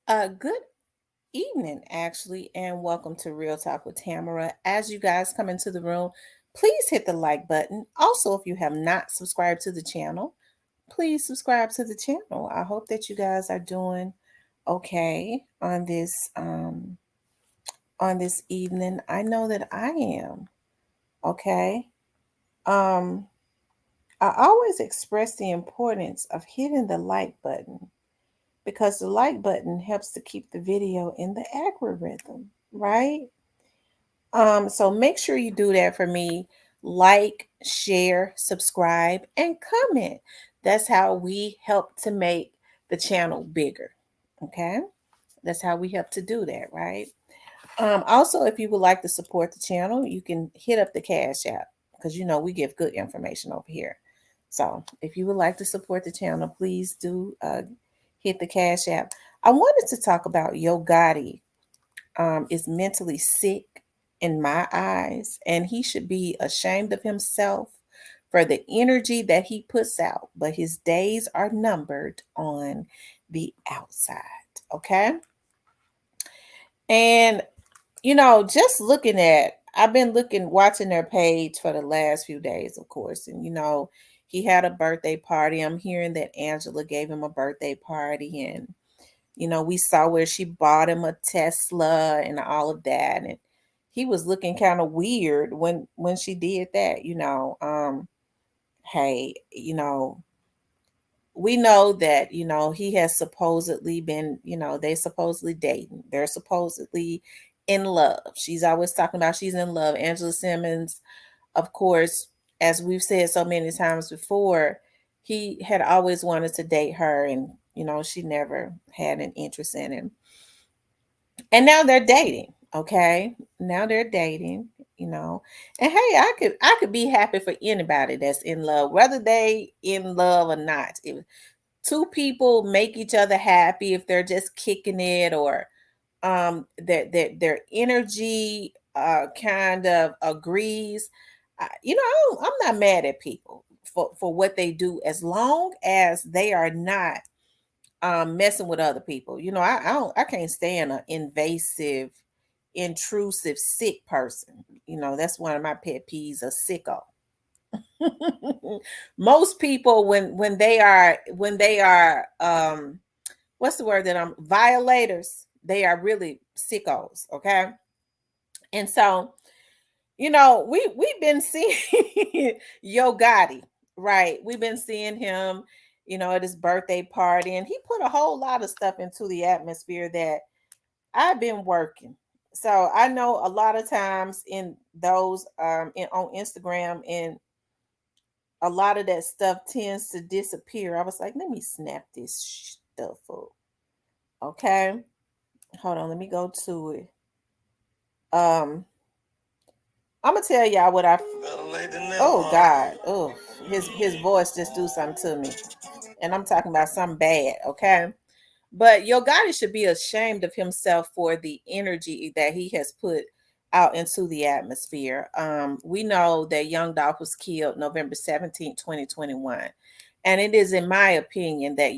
Good evening, actually, and welcome to Real Talk with Tamara. As you guys come into the room, please hit the like button. Also, if you have not subscribed to the channel, please subscribe to the channel. I hope that you guys are doing okay on this evening. I know that I am. Okay. Um, I always express the importance of hitting the like button because the like button helps to keep the video in the algorithm, right? So make sure you do that for me. Like, share, subscribe, and comment. That's how we help to make the channel bigger. Okay? That's how we help to do that, right? Also, if you would like to support the channel, you can hit up the Cash App because we give good information over here. So if you would like to support the channel, please do hit the Cash App. I wanted to talk about Yo Gotti is mentally sick in my eyes, and he should be ashamed of himself for the energy that he puts out. But his days are numbered on the outside. Okay. And, just I've been watching their page for the last few days, of course. And, he had a birthday party. I'm hearing that Angela gave him a birthday party, and we saw where she bought him a Tesla and all of that. And he was looking kind of weird when she did that. Hey, we know that, he has supposedly been, they supposedly dating. They're supposedly in love. She's always talking about she's in love. Angela Simmons, of course, as we've said so many times before, he had always wanted to date her, and she never had an interest in him. And now they're dating. Okay, now they're dating. you know and hey, I could be happy for anybody that's in love, whether they in love or not. If two people make each other happy, if they're just kicking it, or their energy kind of agrees. I'm not mad at people for what they do, as long as they are not messing with other people. I can't stand an invasive, intrusive, sick person. That's one of my pet peeves, a sicko. Most people, when they are what's the word that I'm violators, they are really sickos. Okay. And so, we've been seeing Yo Gotti, right? We've been seeing him, at his birthday party, and he put a whole lot of stuff into the atmosphere that I've been working. So I know a lot of times in those on Instagram, and a lot of that stuff tends to disappear. I was like, let me snap this stuff up. Okay. Hold on, let me go to it. Um I'm gonna tell y'all what I. Oh God! Oh, his voice just do something to me, and I'm talking about something bad. Okay, but Yo Gotti should be ashamed of himself for the energy that he has put out into the atmosphere. We know that Young Dolph was killed November 17th, 2021, and it is in my opinion that,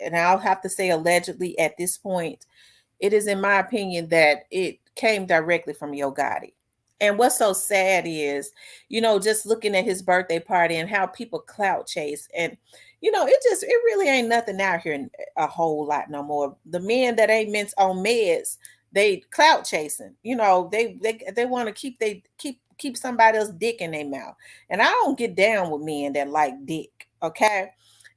and I'll have to say allegedly at this point, it is in my opinion that it came directly from Yo Gotti. And what's so sad is, just looking at his birthday party and how people clout chase. And, it really ain't nothing out here a whole lot no more. The men that ain't meant on meds, they clout chasing. They want to keep somebody else's dick in their mouth. And I don't get down with men that like dick. Okay.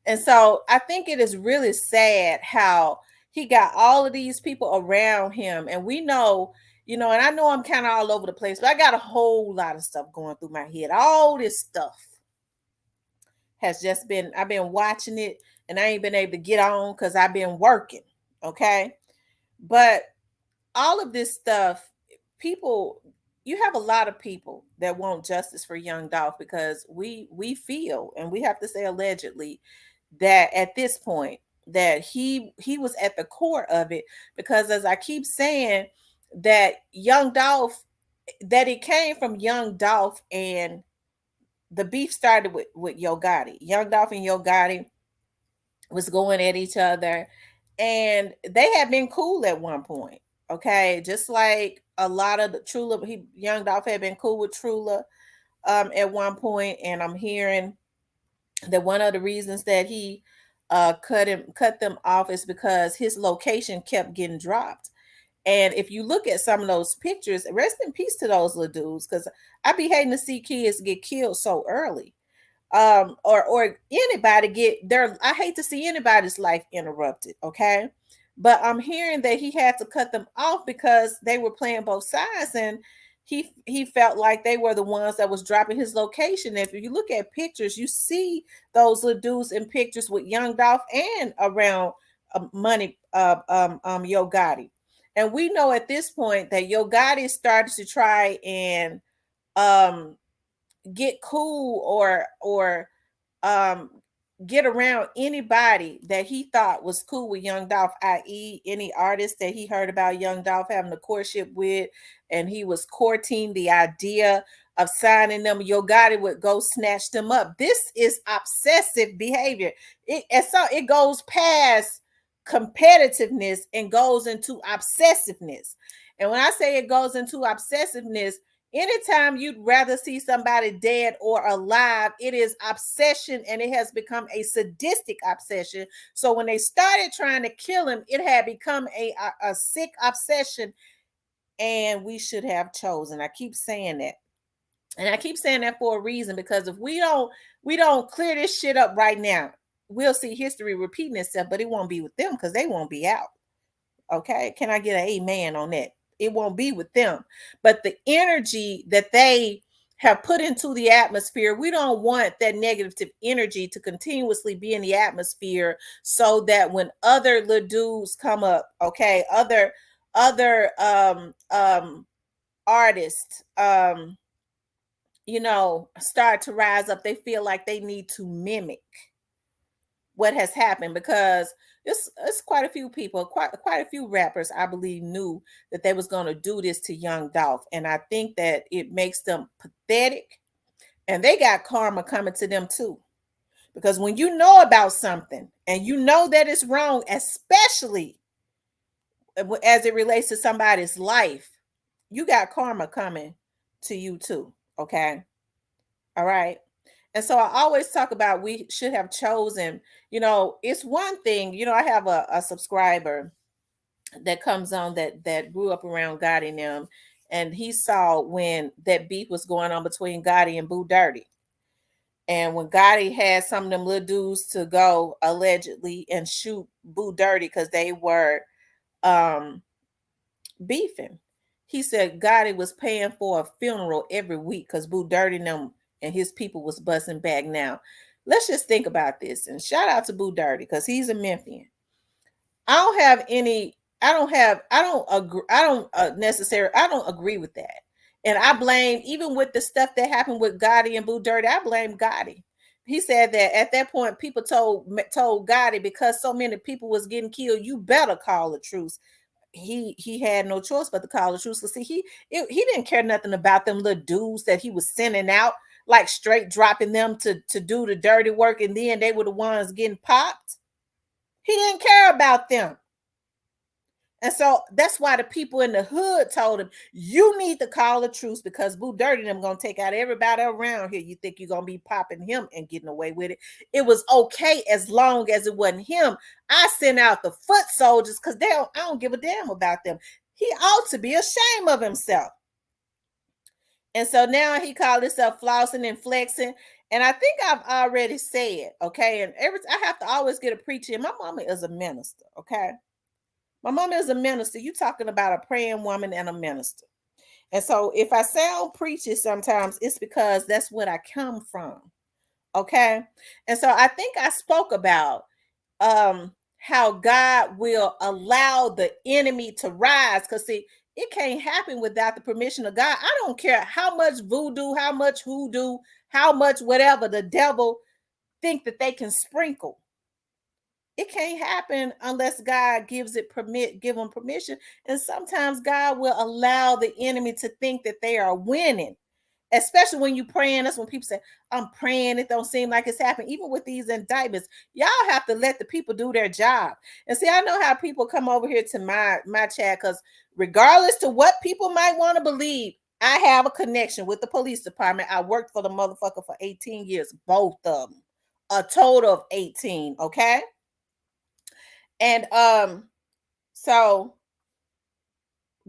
And so I think it is really sad how he got all of these people around him. And we know, and I know I'm kind of all over the place, but I got a whole lot of stuff going through my head. All this stuff has just been, I've been watching it, and I ain't been able to get on because I've been working. Okay. But all of this stuff, people, you have a lot of people that want justice for young Dolph, because we feel, and we have to say allegedly, that at this point that he was at the core of it, because as I keep saying, that young Dolph, that it came from young Dolph, and the beef started with Yo Gotti. Young Dolph and Yo Gotti was going at each other, and they had been cool at one point. Okay, just like a lot of the Trula, Young Dolph had been cool with Trula at one point, and I'm hearing that one of the reasons that he cut them off is because his location kept getting dropped. And if you look at some of those pictures, rest in peace to those little dudes, because I be hating to see kids get killed so early. Or anybody get their, I hate to see anybody's life interrupted, okay? But I'm hearing that he had to cut them off because they were playing both sides, and he felt like they were the ones that was dropping his location. If you look at pictures, you see those little dudes in pictures with Young Dolph and around Yo Gotti. And we know at this point that Yo Gotti started to try and um get cool or um get around anybody that he thought was cool with Young Dolph, i.e., any artist that he heard about Young Dolph having a courtship with, and he was courting the idea of signing them. Yo Gotti would go snatch them up. This is obsessive behavior. It goes past competitiveness and goes into obsessiveness. And when I say it goes into obsessiveness, anytime you'd rather see somebody dead or alive, it is obsession, and it has become a sadistic obsession. So when they started trying to kill him, it had become a sick obsession, and we should have chosen. I keep saying that. And I keep saying that for a reason, because if we don't clear this shit up right now, we'll see history repeating itself, but it won't be with them because they won't be out. Okay. Can I get an amen on that? It won't be with them. But the energy that they have put into the atmosphere, we don't want that negative energy to continuously be in the atmosphere, so that when other little dudes come up, okay, other artists start to rise up, they feel like they need to mimic what has happened, because it's quite a few people, quite a few rappers, I believe, knew that they was going to do this to Young Dolph, and I think that it makes them pathetic, and they got karma coming to them too, because when you know about something and you know that it's wrong, especially as it relates to somebody's life, you got karma coming to you too. Okay, all right. And so I always talk about we should have chosen, it's one thing, I have a subscriber that comes on that grew up around Gotti and them, and he saw when that beef was going on between Gotti and Boo Dirty. And when Gotti had some of them little dudes to go allegedly and shoot Boo Dirty because they were um beefing. He said Gotti was paying for a funeral every week because Boo Dirty and them and his people was busting back. Now, let's just think about this. And shout out to Boo Dirty because he's a Memphian. I don't have any. I don't agree. I don't agree with that. And I blame, even with the stuff that happened with Gotti and Boo Dirty, I blame Gotti. He said that at that point, people told Gotti, because so many people was getting killed, you better call a truce. He had no choice but to call the truce. Cause see, he didn't care nothing about them little dudes that he was sending out, like straight dropping them to do the dirty work, and then they were the ones getting popped. He didn't care about them. And so that's why the people in the hood told him, you need to call a truce, because Boo Dirty them gonna take out everybody around here. You think you're gonna be popping him and getting away with it? It was okay as long as it wasn't him. I sent out the foot soldiers because I don't give a damn about them. He ought to be ashamed of himself. And so now he called himself flossing and flexing. And I think I've already said, okay, and I have to always get a preacher. My mama is a minister, okay? My mama is a minister. You talking about a praying woman and a minister. And so if I sound preachy sometimes, it's because that's what I come from. Okay. And so I think I spoke about how God will allow the enemy to rise. Because see, it can't happen without the permission of God. I don't care how much voodoo, how much hoodoo, how much whatever the devil think that they can sprinkle. It can't happen unless God give them permission. And sometimes God will allow the enemy to think that they are winning. Especially when you praying. That's when people say, I'm praying, it don't seem like it's happening. Even with these indictments, y'all have to let the people do their job. And see, I know how people come over here to my chat, because regardless to what people might want to believe, I have a connection with the police department. I worked for the motherfucker for 18 years, both of them, a total of 18. Okay. And so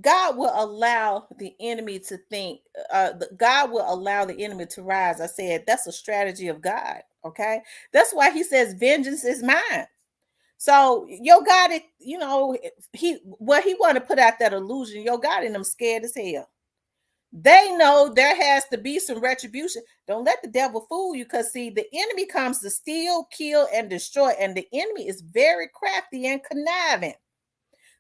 God will allow the enemy to think, God will allow the enemy to rise. I said that's a strategy of God. Okay. That's why he says, vengeance is mine. So your God, he want to put out that illusion. Your God and them scared as hell. They know there has to be some retribution. Don't let the devil fool you, because see, the enemy comes to steal, kill, and destroy. And the enemy is very crafty and conniving.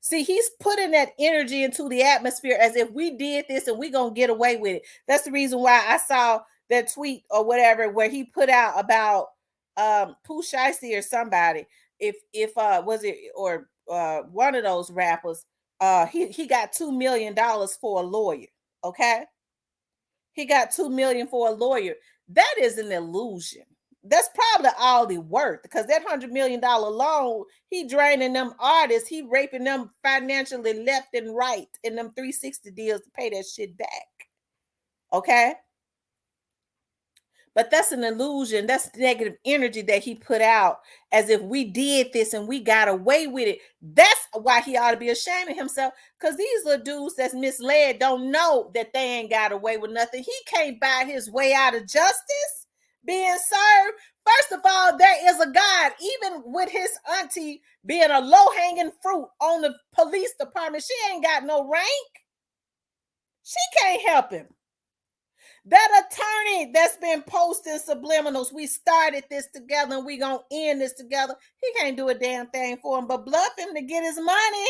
See, he's putting that energy into the atmosphere as if we did this and we're going to get away with it. That's the reason why I saw that tweet or whatever where he put out about Pooh Shiesty or somebody. If was it, or one of those rappers, he got $2 million for a lawyer. Okay. He got $2 million for a lawyer. That is an illusion. That's probably all he worth, because that $100 million loan, he draining them artists, he raping them financially left and right in them 360 deals to pay that shit back. Okay. But that's an illusion. That's negative energy that he put out as if we did this and we got away with it. That's why he ought to be ashamed of himself, because these little dudes that's misled don't know that they ain't got away with nothing. He can't buy his way out of justice being served. First of all, there is a God. Even with his auntie being a low-hanging fruit on the police department, she ain't got no rank. She can't help him. That attorney that's been posting subliminals, we started this together and we gonna end this together, he can't do a damn thing for him but bluff him to get his money.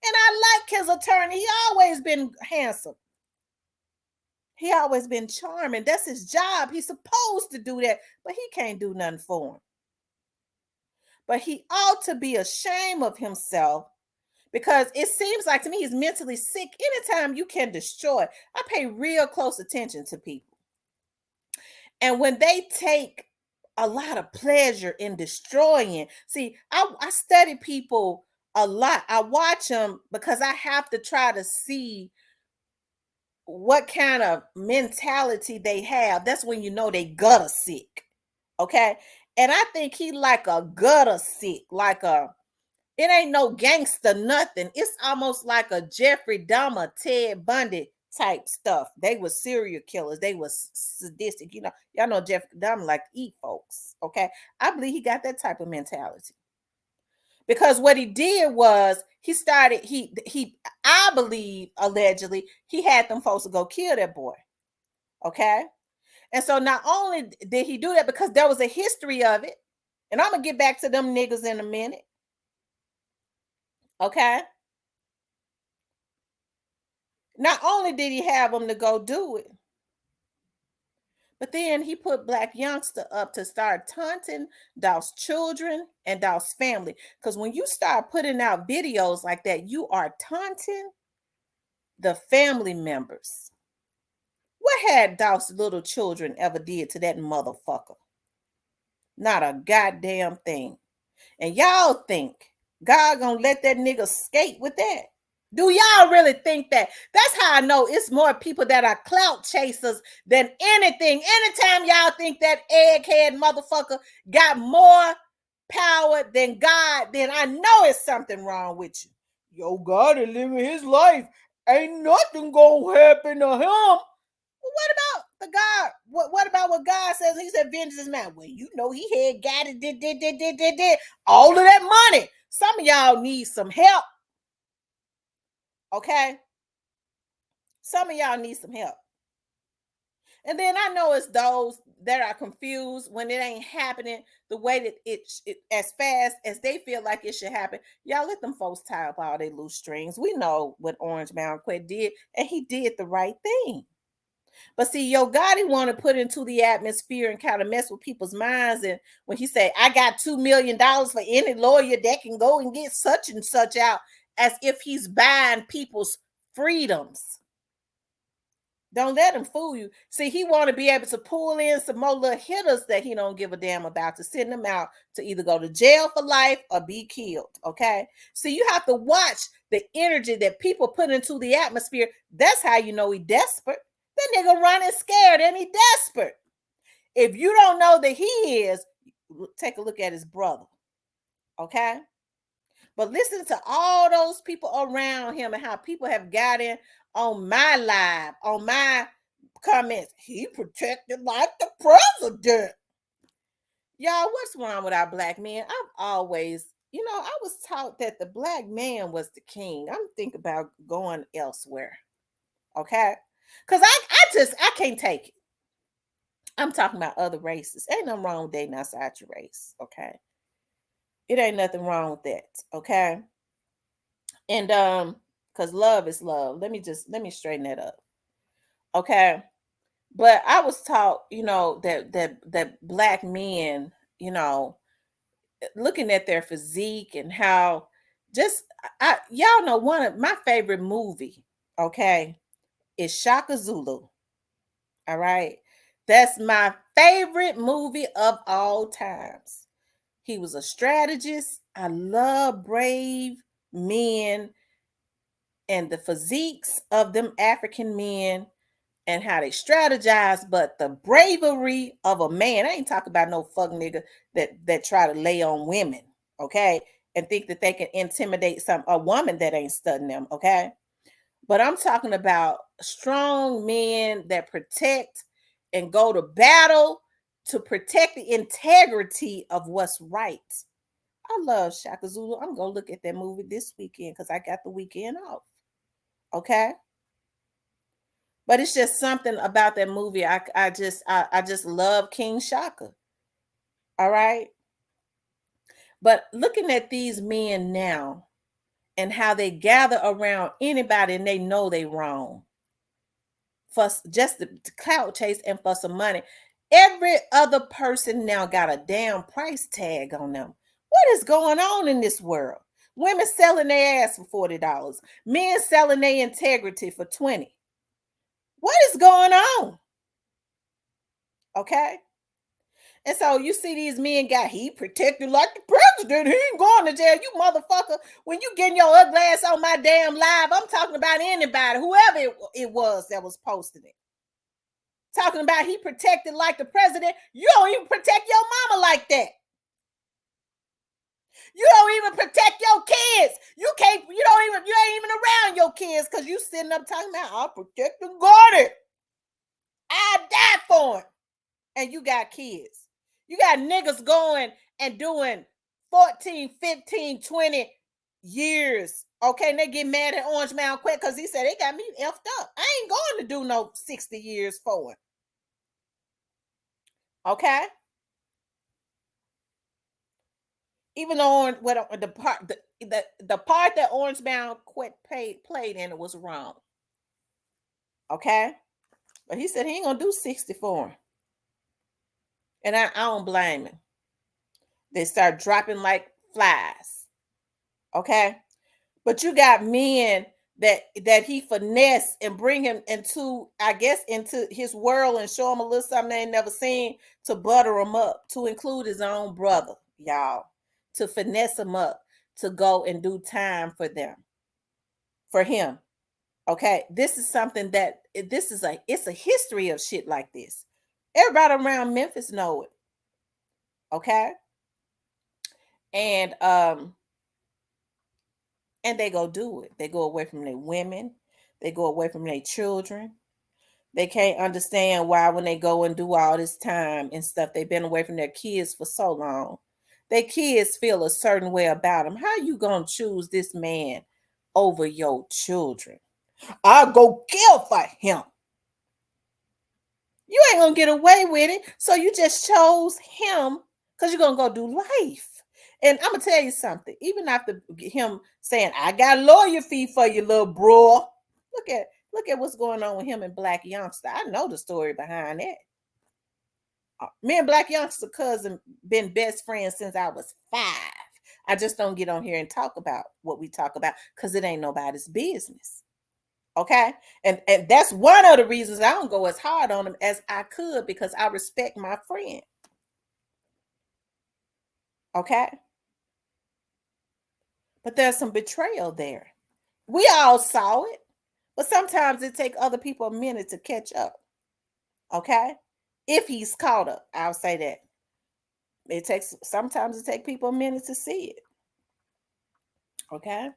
And I like his attorney. He always been handsome. He always been charming. That's his job. He's supposed to do that, but he can't do nothing for him. But he ought to be ashamed of himself, because it seems like to me he's mentally sick. Anytime you can destroy, I pay real close attention to people. And when they take a lot of pleasure in destroying, see, I study people a lot. I watch them because I have to try to see what kind of mentality they have. That's when you know they gutter sick. Okay. And I think he like a gutter sick, it ain't no gangster nothing. It's almost like a Jeffrey Dahmer, Ted Bundy type stuff. They were serial killers. They were sadistic. Y'all know Jeffrey Dahmer like to eat folks. Okay. I believe he got that type of mentality. Because what he did was I believe, allegedly, he had them folks to go kill that boy. Okay. And so not only did he do that, because there was a history of it, and I'm going to get back to them niggas in a minute. Okay. Not only did he have them to go do it, but then he put Blac Youngsta up to start taunting Dolph's children and Dolph's family. Because when you start putting out videos like that, you are taunting the family members. What had Dolph's little children ever did to that motherfucker? Not a goddamn thing. And y'all think God gonna let that nigga skate with that? Do y'all really think that? That's how I know it's more people that are clout chasers than anything. Anytime y'all think that egghead motherfucker got more power than God, then I know it's something wrong with you. Yo, God is living his life. Ain't nothing gonna happen to him. Well, what about the God? What about what God says? He said, vengeance is mine. Well, he had got it, did all of that money. Some of y'all need some help. Okay. Some of y'all need some help. And then I know it's those that are confused when it ain't happening the way that it as fast as they feel like it should happen. Y'all let them folks tie up all their loose strings. We know what Orange Mountain Quet did, and he did the right thing. But see, Gotti want to put into the atmosphere and kind of mess with people's minds. And when he said, I got $2 million for any lawyer that can go and get such and such out, as if he's buying people's freedoms. Don't let him fool you. See, he want to be able to pull in some more little hitters that he don't give a damn about to send them out to either go to jail for life or be killed. Okay. So you have to watch the energy that people put into the atmosphere. That's how you know he desperate. That nigga running scared and he desperate. If you don't know that he is, take a look at his brother. Okay. But listen to all those people around him and how people have gotten on my live, on my comments. He protected like the president. Y'all, what's wrong with our black men? I've always, I was taught that the black man was the king. I'm thinking about going elsewhere. Okay. Because I can't take it. I'm talking about other races. Ain't nothing wrong with dating outside your race. Okay. It ain't nothing wrong with that. Okay. And because love is love. Let me straighten that up. Okay. But I was taught, that black men, looking at their physique and how just y'all know one of my favorite movie, okay, is Shaka Zulu. All right. That's my favorite movie of all times. He was a strategist. I love brave men and the physiques of them African men and how they strategize, but the bravery of a man. I ain't talking about no fuck nigga that try to lay on women, okay, and think that they can intimidate a woman that ain't studying them, okay. But I'm talking about strong men that protect and go to battle to protect the integrity of what's right. I love Shaka Zulu. I'm gonna look at that movie this weekend because I got the weekend off. Okay. But it's just something about that movie. I just love King Shaka. All right. But looking at these men now and how they gather around anybody and they know they wrong for just the clout chase and for some money. Every other person now got a damn price tag on them. What is going on in this world? Women selling their ass for $40. Men selling their integrity for 20. What is going on? Okay. And so you see these men he protected like the president. He ain't going to jail. You motherfucker. When you getting your ugly ass on my damn live, I'm talking about anybody, whoever it was that was posting it. Talking about he protected like the president. You don't even protect your mama like that. You don't even protect your kids. You ain't even around your kids because you sitting up talking about I'll protect the Gotti. I die for him. And you got kids. You got niggas going and doing 14, 15, 20 years. Okay, and they get mad at Orange Mound quick because he said they got me effed up. I ain't going to do no 60 years for it. Okay? Even though the part that Orange Mound played in it was wrong. Okay? But he said he ain't going to do 60 for him. And I don't blame him. They start dropping like flies. Okay? But you got men that he finesse and bring him into his world and show him a little something they ain't never seen to butter him up, to include his own brother, y'all, to finesse him up, to go and do time for him. Okay, this is something it's a history of shit like this. Everybody around Memphis know it. Okay, and they go do it. They go away from their women. They go away from their children. They can't understand why when they go and do all this time and stuff, they've been away from their kids for so long. Their kids feel a certain way about them. How you gonna choose this man over your children? I'll go kill for him. You ain't gonna get away with it. So you just chose him because you're gonna go do life. And I'm gonna tell you something. Even after him saying, "I got lawyer fee for you, little bro," look at what's going on with him and Blac Youngsta. I know the story behind that. Me and Blac Youngsta cousin been best friends since I was 5. I just don't get on here and talk about what we talk about because it ain't nobody's business. Okay. And that's one of the reasons I don't go as hard on him as I could, because I respect my friend. Okay. But there's some betrayal there. We all saw it, but sometimes it take other people a minute to catch up. Okay. If he's caught up, I'll say that. Sometimes it take people a minute to see it. Okay.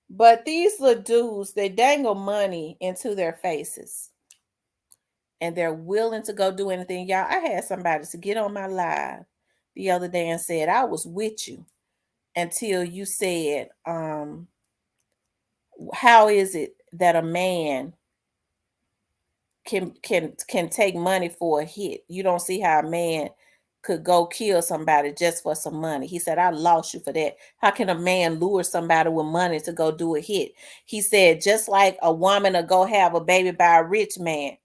But these little dudes, they dangle money into their faces and they're willing to go do anything. Y'all, I had somebody to get on my live the other day and said, I was with you until you said, how is it that a man can take money for a hit? You don't see how a man could go kill somebody just for some money. He said, I lost you for that. How can a man lure somebody with money to go do a hit? He said, just like a woman to go have a baby by a rich man.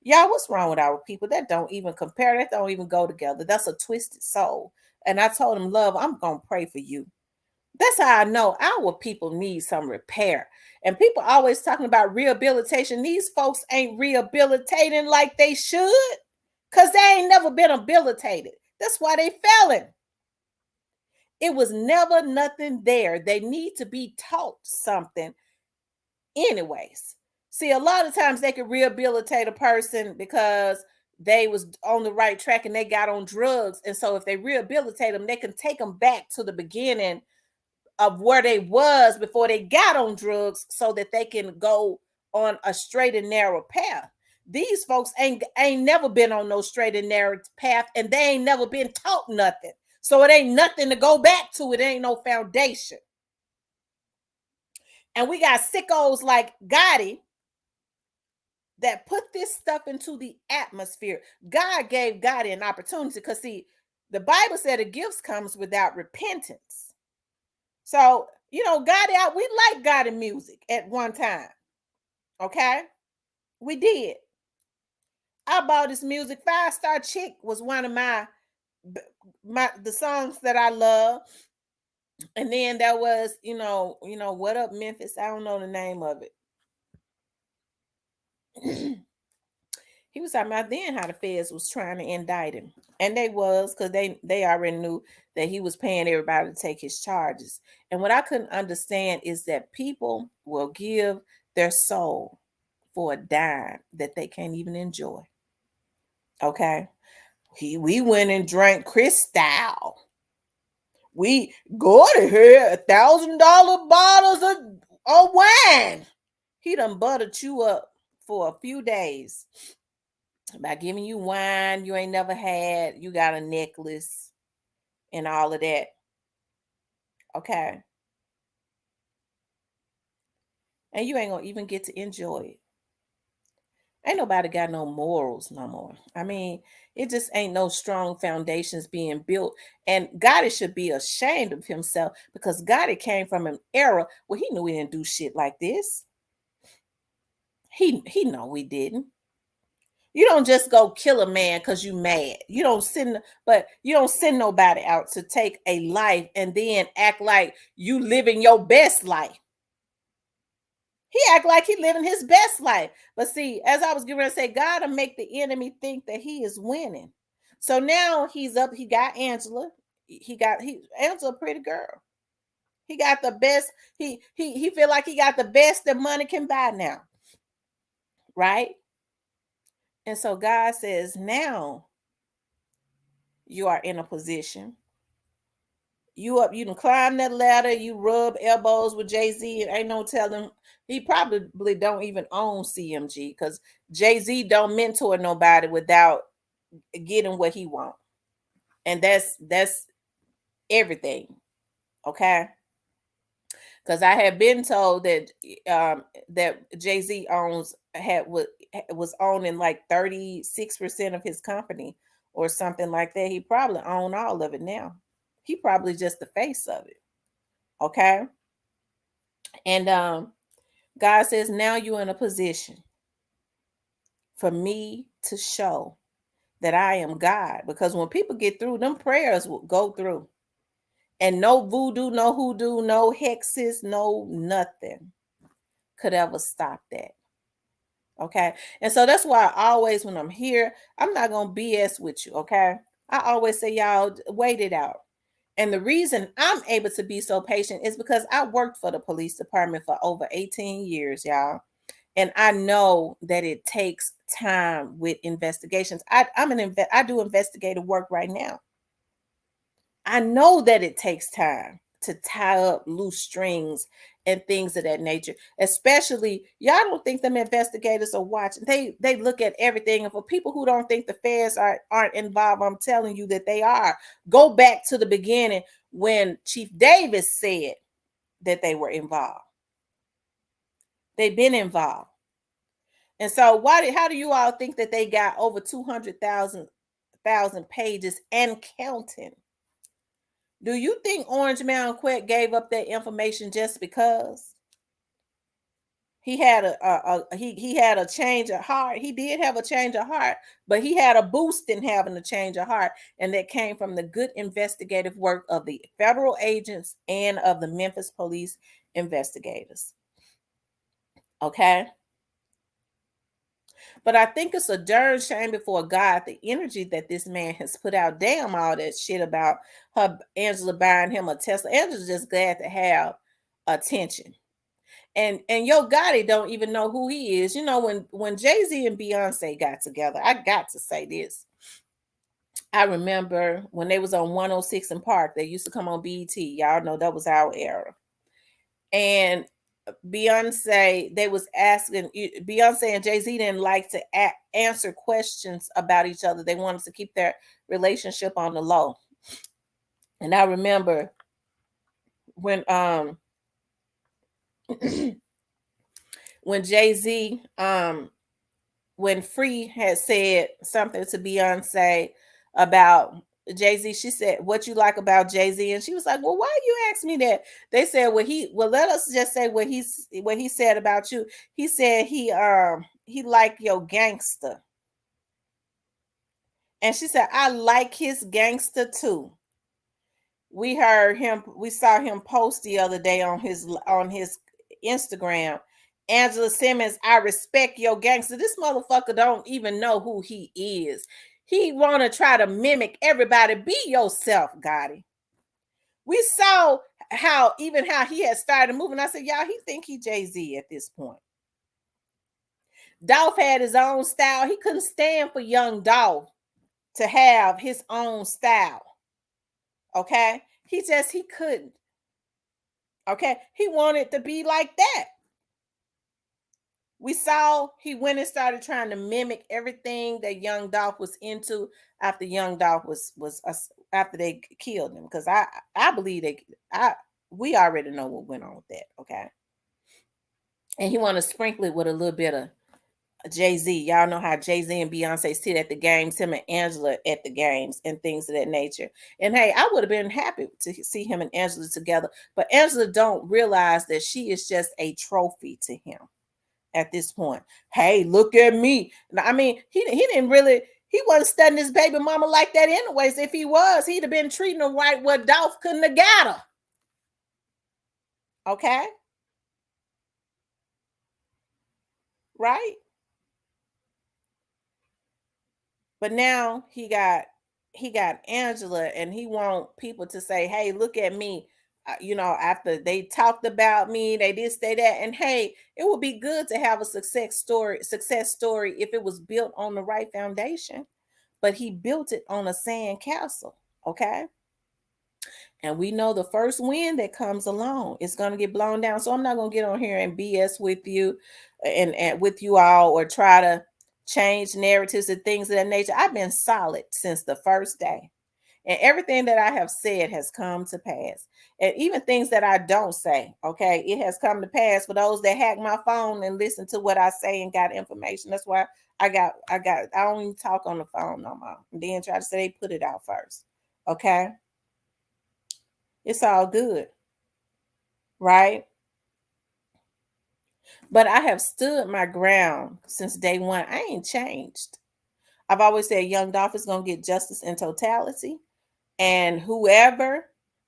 Y'all, what's wrong with our people? That don't even compare. That don't even go together. That's a twisted soul. And I told him, love, I'm going to pray for you. That's how I know our people need some repair. And people always talking about rehabilitation. These folks ain't rehabilitating like they should, because they ain't never been rehabilitated. That's why they failing. It was never nothing there. They need to be taught something anyways. See, a lot of times they can rehabilitate a person because they was on the right track and they got on drugs. And so if they rehabilitate them, they can take them back to the beginning of where they was before they got on drugs, so that they can go on a straight and narrow path. These folks ain't never been on no straight and narrow path, and they ain't never been taught nothing. So it ain't nothing to go back to. It ain't no foundation. And we got sickos like Gotti that put this stuff into the atmosphere. God gave Gotti an opportunity, because see, the Bible said the gifts comes without repentance. So, Gotti out, we like Gotti music at one time. Okay? We did. I bought this music. Five Star Chick was one of the songs that I love. And then there was, What Up Memphis? I don't know the name of it. He was talking about then how the feds was trying to indict him. And they was, because they already knew that he was paying everybody to take his charges. And what I couldn't understand is that people will give their soul for a dime that they can't even enjoy. Okay. We went and drank Cristal. We go to here $1,000 bottles of wine. He done buttered you up for a few days by giving you wine you ain't never had. You got a necklace and all of that. Okay. And you ain't gonna even get to enjoy it. Ain't nobody got no morals no more. I mean, it just ain't no strong foundations being built. And Gotti should be ashamed of himself, because Gotti came from an era where he knew we didn't do shit like this. He know we didn't. You don't just go kill a man because you mad. You don't send nobody out to take a life and then act like you living your best life. He act like he living his best life. But see, as I was getting ready to say, God will make the enemy think that he is winning. So now he's up. He got Angela. Angela, a pretty girl. He got the best. He feel like he got the best that money can buy now. Right? And so God says, now you are in a position. You can climb that ladder, you rub elbows with Jay-Z, and ain't no telling, he probably don't even own CMG, because Jay-Z don't mentor nobody without getting what he want. And that's everything. Okay. Because I have been told that that Jay-Z was owning like 36% of his company or something like that. He probably own all of it now. He probably just the face of it. Okay. And God says, now you're in a position for me to show that I am God. Because when people get through, them prayers will go through. And no voodoo, no hoodoo, no hexes, no nothing could ever stop that. Okay. And so that's why I always, when I'm here, I'm not going to BS with you. Okay. I always say, y'all, wait it out. And the reason I'm able to be so patient is because I worked for the police department for over 18 years, y'all. And I know that it takes time with investigations. I do investigative work right now. I know that it takes time to tie up loose strings and things of that nature. Especially, y'all don't think them investigators are watching. They look at everything. And for people who don't think the feds aren't involved, I'm telling you that they are. Go back to the beginning when Chief Davis said that they were involved. They've been involved. And so how do you all think that they got over 200,000 pages and counting? Do you think Orange Mountain Quet gave up that information just because he had he had a change of heart? He did have a change of heart, but he had a boost in having a change of heart, and that came from the good investigative work of the federal agents and of the Memphis police investigators. Okay. But I think it's a darn shame before God, the energy that this man has put out. Damn, all that shit about her, Angela buying him a Tesla. Angela's just glad to have attention. And Yo Gotti don't even know who he is. You know, when Jay-Z and Beyonce got together, I got to say this. I remember when they was on 106 and Park, they used to come on BET. Y'all know that was our era. And Beyonce, they was asking Beyonce and Jay-Z didn't like to answer questions about each other. They wanted to keep their relationship on the low. And I remember when when Jay-Z when Free had said something to Beyonce about Jay-Z, she said, "What you like about Jay-Z?" And she was like, "Well, why you ask me that?" They said, "Well, let us just say what he said about you. He said he liked your gangster." And she said, "I like his gangster too." We saw him post the other day on his Instagram. Angela Simmons, "I respect your gangster." This motherfucker don't even know who he is. He want to try to mimic everybody. Be yourself, Gotti. We saw how he had started moving. I said, y'all, he think he Jay-Z at this point. Dolph had his own style. He couldn't stand for young Dolph to have his own style. Okay? He couldn't. Okay? He wanted to be like that. We saw he went and started trying to mimic everything that young Dolph was into after young Dolph was after they killed him. Because I believe we already know what went on with that. Okay? And he want to sprinkle it with a little bit of Jay-Z. Y'all know how Jay-Z and Beyonce sit at the games, him and Angela at the games and things of that nature. And hey, I would have been happy to see him and Angela together, but Angela don't realize that she is just a trophy to him at this point. Hey, look at me. I mean, he didn't really, he wasn't studying his baby mama like that anyways. If he was, he'd have been treating her right where Dolph couldn't have got her. Okay? Right? But now he got Angela, and he want people to say, "Hey, look at me." After they talked about me, they did say that, and hey, it would be good to have a success story if it was built on the right foundation. But he built it on a sand castle. Okay. And we know the first wind that comes along is going to get blown down. So I'm not going to get on here and BS with you and with you all, or try to change narratives and things of that nature. I've been solid since the first day. And everything that I have said has come to pass. And even things that I don't say, okay, it has come to pass for those that hack my phone and listen to what I say and got information. That's why I don't even talk on the phone no more. And then try to say they put it out first. Okay. It's all good, right? But I have stood my ground since day one. I ain't changed. I've always said young Dolph is going to get justice in totality. And whoever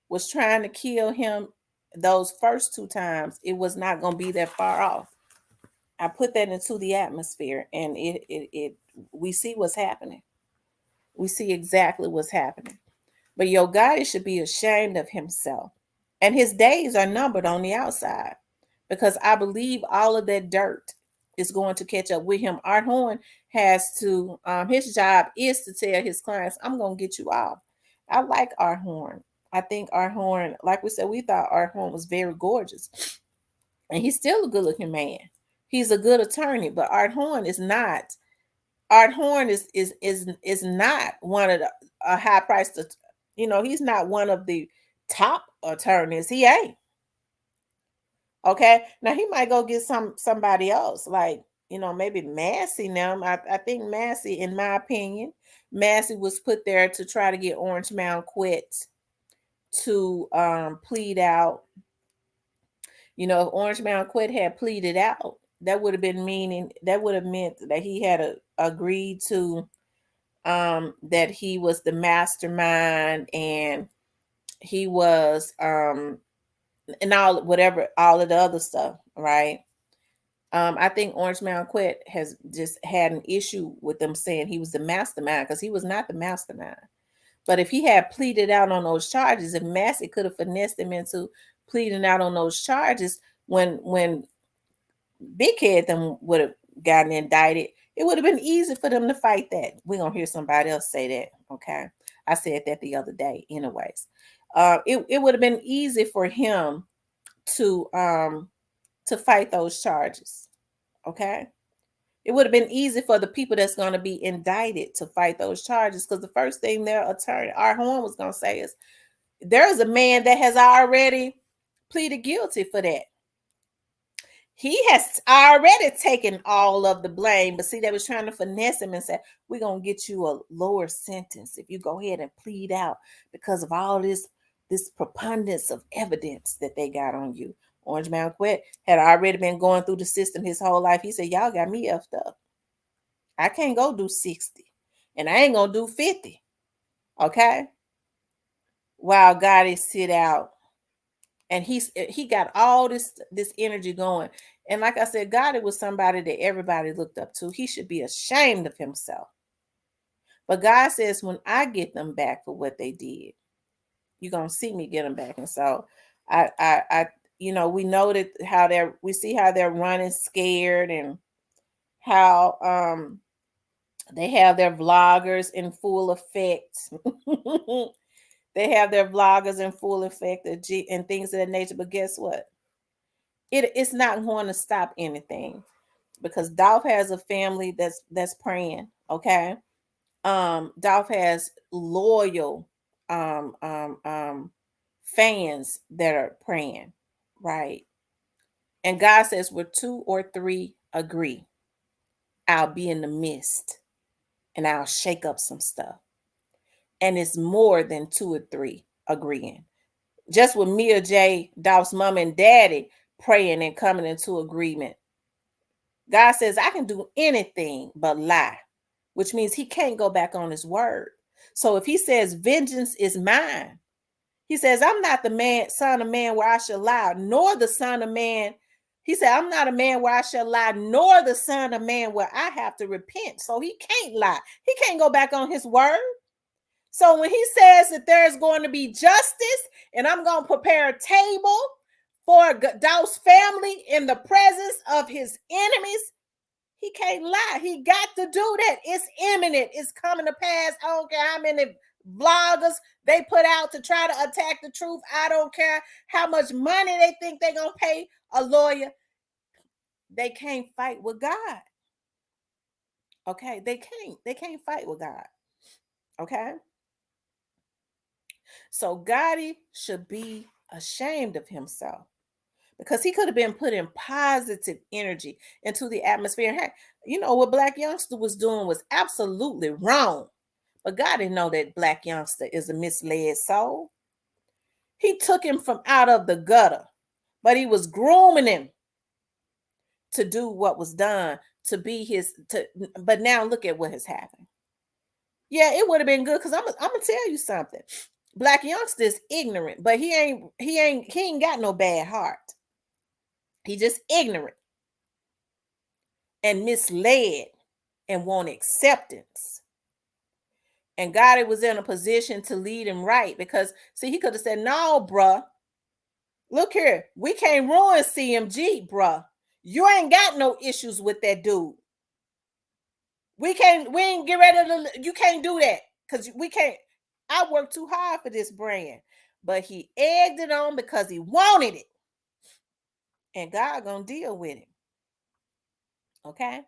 was trying to kill him those first two times, it was not going to be that far off. I put that into the atmosphere, and it we see what's happening. We see exactly what's happening. But Yo Gotti should be ashamed of himself. And his days are numbered on the outside, because I believe all of that dirt is going to catch up with him. Art Horn has to, his job is to tell his clients, I'm going to get you off. I like Art Horn. I think Art Horn, like we said, we thought Art Horn was very gorgeous. And he's still a good looking man. He's a good attorney, but Art Horn is not. Art Horn is not one of the a high priced, he's not one of the top attorneys. He ain't. Okay. Now he might go get somebody else, like, maybe Massey now. I think Massey, in my opinion, Massey was put there to try to get Orange Mound quit to plead out. If Orange Mound quit had pleaded out, that would have meant that he had agreed to that he was the mastermind, and he was and all of the other stuff, right? I think Orange Mound Quet has just had an issue with them saying he was the mastermind, because he was not the mastermind. But if he had pleaded out on those charges, if Massey could have finessed him into pleading out on those charges, when Big Head them would have gotten indicted, it would have been easy for them to fight that. We're gonna hear somebody else say that. Okay. I said that the other day, anyways. It would have been easy for him to fight those charges. Okay. It would have been easy for the people that's going to be indicted to fight those charges, because the first thing their attorney, Art Horn, was going to say is, there's a man that has already pleaded guilty for that. He has already taken all of the blame, but see, they was trying to finesse him and say, we're going to get you a lower sentence if you go ahead and plead out, because of all this preponderance of evidence that they got on you. Orange Mound Quet had already been going through the system his whole life. He said, y'all got me effed up. I can't go do 60, and I ain't going to do 50. Okay? While Gotti sit out, and he got all this energy going. And like I said, Gotti was somebody that everybody looked up to. He should be ashamed of himself. But God says, when I get them back for what they did, you're going to see me get them back. And so we know that we see how they're running scared, and how they have their vloggers in full effect. They have their vloggers in full effect and things of that nature. But guess what? It's not going to stop anything, because Dolph has a family that's praying. Okay. Dolph has loyal fans that are praying, right? And God says, where 2 or 3 agree, I'll be in the midst, and I'll shake up some stuff. And it's more than 2 or 3 agreeing. Just with Mia J, Dolph's mom and daddy praying and coming into agreement, God says, I can do anything but lie, which means he can't go back on his word. So if he says, vengeance is mine, he says, I'm not the son of man where I shall lie, nor the son of man. He said, I'm not a man where I shall lie, nor the son of man where I have to repent. So he can't lie. He can't go back on his word. So when he says that there's going to be justice, and I'm going to prepare a table for Dolph's family in the presence of his enemies, he can't lie. He got to do that. It's imminent. It's coming to pass. I don't care how many bloggers they put out to try to attack the truth. I don't care how much money they think they're going to pay a lawyer. They can't fight with God. Okay? They can't fight with God. Okay? So Gotti should be ashamed of himself, because he could have been putting positive energy into the atmosphere. Hey, what Blac Youngsta was doing was absolutely wrong. But God didn't know that Blac Youngsta is a misled soul. He took him from out of the gutter, but he was grooming him to do what was done, to be but now look at what has happened. Yeah, it would have been good because I'm gonna tell you something. Blac Youngsta is ignorant, but he ain't got no bad heart. He just ignorant and misled and want acceptance. And God was in a position to lead him right because see, he could have said, "No, bruh, look here, we can't ruin CMG, bruh. You ain't got no issues with that dude. We ain't get ready to, you can't do that because we can't. I worked too hard for this brand." But he egged it on because he wanted it. And God gonna deal with him. Okay?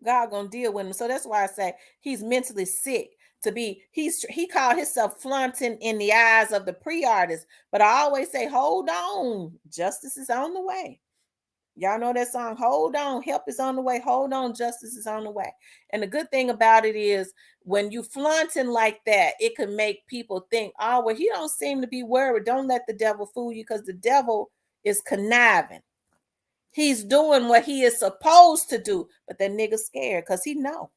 God gonna deal with him. So that's why I say he's mentally sick to be, he called himself flaunting in the eyes of the pre-artists. But I always say, hold on, justice is on the way. Y'all know that song, hold on, help is on the way, hold on, justice is on the way. And the good thing about it is when you flaunting like that, it can make people think, oh, well, he don't seem to be worried. Don't let the devil fool you because the devil is conniving. He's doing what he is supposed to do, but that nigga scared because he know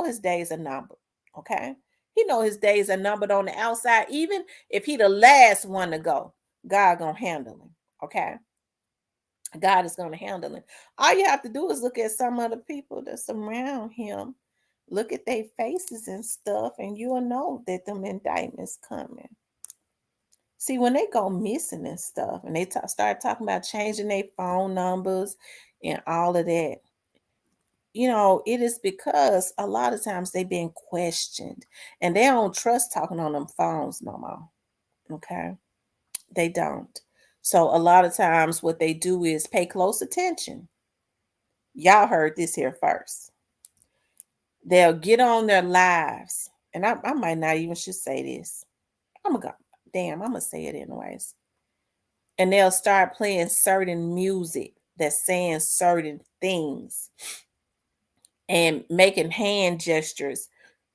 his days are numbered. Okay, he know his days are numbered on the outside. Even if he the last one to go, God gonna handle him. Okay, God is gonna handle him. All you have to do is look at some of the people that's around him. Look at their faces and stuff, and you'll know that them indictments coming. See, when they go missing and stuff, and they start talking about changing their phone numbers and all of that, it is because a lot of times they've been questioned and they don't trust talking on them phones no more. Okay. They don't. So a lot of times what they do is pay close attention. Y'all heard this here first. They'll get on their lives. And I might not even should say this. I'm gonna go, damn, I'm gonna say it anyways. And they'll start playing certain music that's saying certain things and making hand gestures,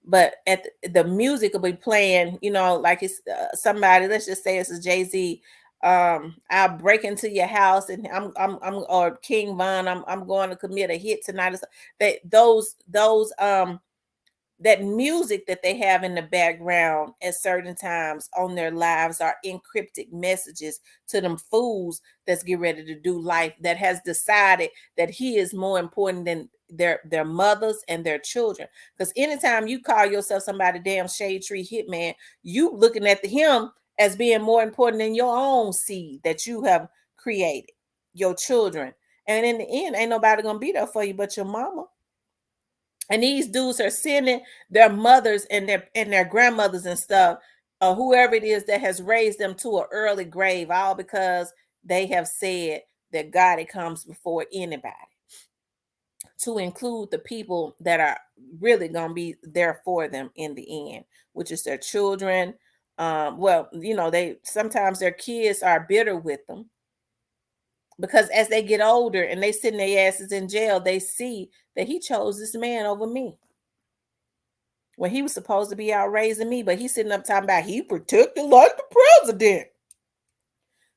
but at the music will be playing, like it's somebody, let's just say it's a Jay-Z. I'll break into your house and I'm or King Von, I'm going to commit a hit tonight. That those that music that they have in the background at certain times on their lives are encrypted messages to them fools that's get ready to do life, that has decided that he is more important than their mothers and their children. Because anytime you call yourself somebody damn shade tree hitman, you looking at him as being more important than your own seed that you have created, your children. And in the end, ain't nobody gonna be there for you but your mama. And these dudes are sending their mothers and their grandmothers and stuff, or whoever it is that has raised them to an early grave, all because they have said that God comes before anybody, to include the people that are really gonna be there for them in the end, which is their children. Well, they sometimes their kids are bitter with them because as they get older and they sitting their asses in jail, they see that he chose this man over me when he was supposed to be out raising me, but he's sitting up talking about he protected like the president.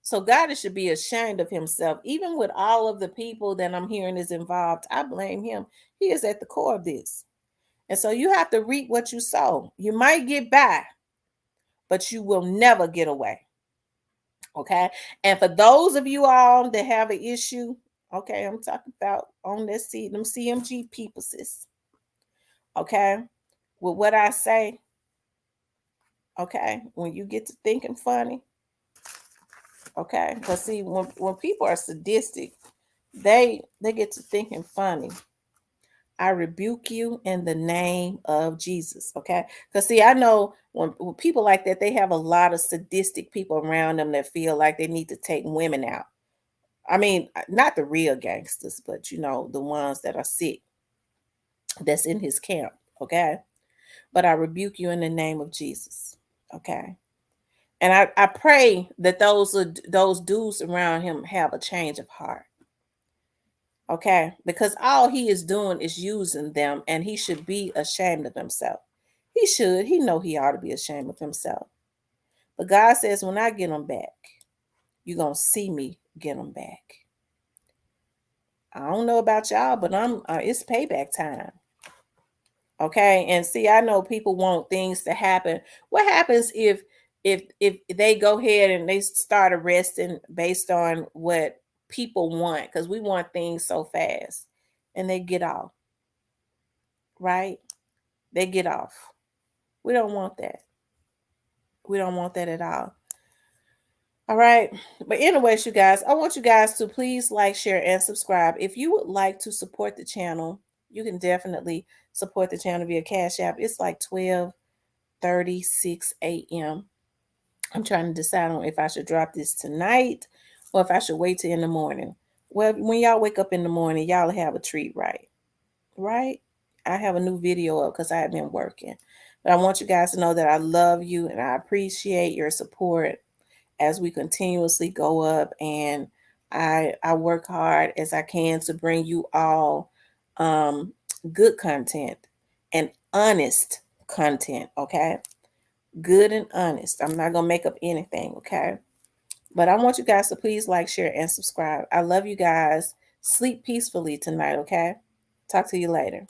So God should be ashamed of himself. Even with all of the people that I'm hearing is involved, I blame him. He is at the core of this. And so you have to reap what you sow. You might get by, but you will never get away. Okay. And for those of you all that have an issue, okay, I'm talking about on this seat, them CMG people, sis. Okay. With what I say, okay, when you get to thinking funny, okay, because see, when people are sadistic, they get to thinking funny. I rebuke you in the name of Jesus. Okay. Because see, I know when people like that, they have a lot of sadistic people around them that feel like they need to take women out. I mean, not the real gangsters, but the ones that are sick, that's in his camp. Okay. But I rebuke you in the name of Jesus. Okay. And I pray that those dudes around him have a change of heart. Okay, because all he is doing is using them, and he should be ashamed of himself. He should. He know he ought to be ashamed of himself. But God says, when I get them back, you're gonna see me get them back. I don't know about y'all, but it's payback time. Okay. And see, I know people want things to happen. What happens if they go ahead and they start arresting based on what people want? Because we want things so fast and they get off, right? They get off. We don't want that. We don't want that at all. All right. But anyways, you guys, I want you guys to please like, share, and subscribe. If you would like to support the channel, you can definitely support the channel via Cash App. It's like 12:36 a.m. I'm trying to decide on if I should drop this tonight or if I should wait till in the morning. Well, when y'all wake up in the morning, y'all have a treat, right? Right? I have a new video up because I have been working. But I want you guys to know that I love you and I appreciate your support as we continuously go up, and I work hard as I can to bring you all um good content and honest content, okay? Good and honest. I'm not gonna make up anything, okay? But I want you guys to please like, share, and subscribe. I love you guys. Sleep peacefully tonight, okay? Talk to you later.